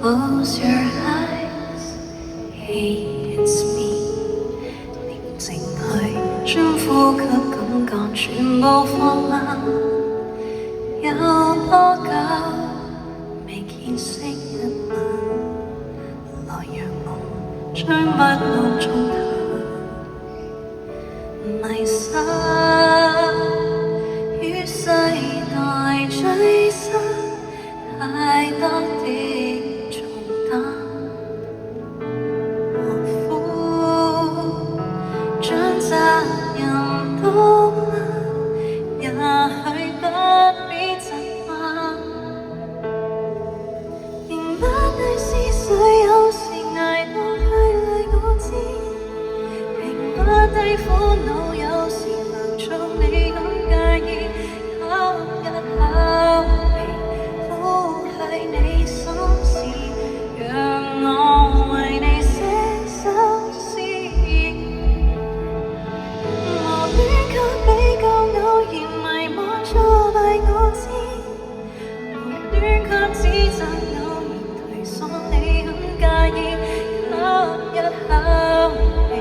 Close your eyes, hey, it's me。寧靜去將呼吸感覺全部放冷，有多久未見識一晚？來讓我將不安中迷失於世代追失太多的重擔，何苦將責任都攬？也許不必責罵。明白你是誰，有時捱到太累我知，停不低苦惱，有時能做你咁介意，吸一口氣，呼去你心事，讓我為你寫首詩。無端卻比較偶然迷惘挫敗我知，無端卻指責偶然頹喪你咁介意，吸一口氣，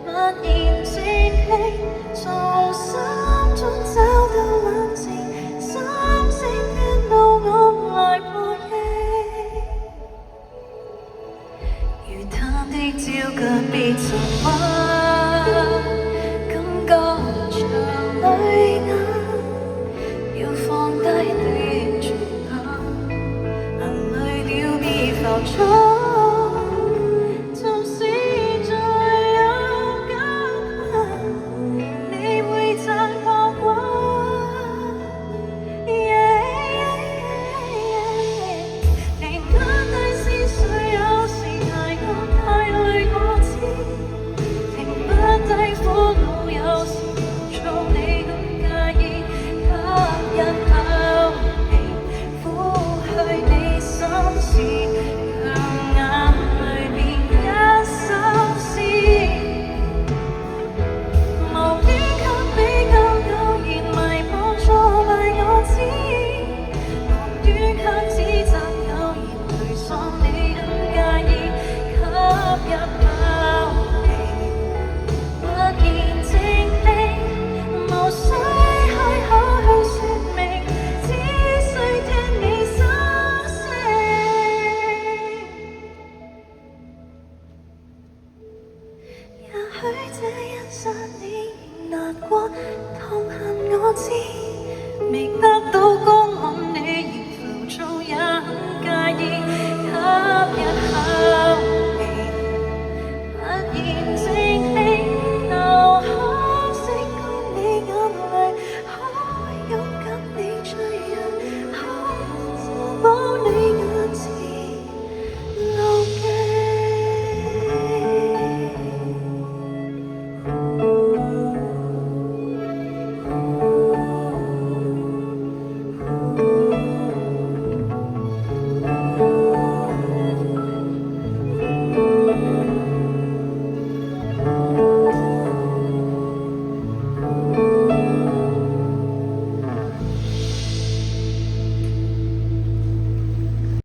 突然靜氣，從心中找到冷靜，心聲聽到我來破譯，如他的焦腳被沉鬱，感覺像淚眼，要放低的重擔，眼淚了別浮躁。也許這一剎你難過，痛恨我知，未得到公允你仍浮躁也很介意。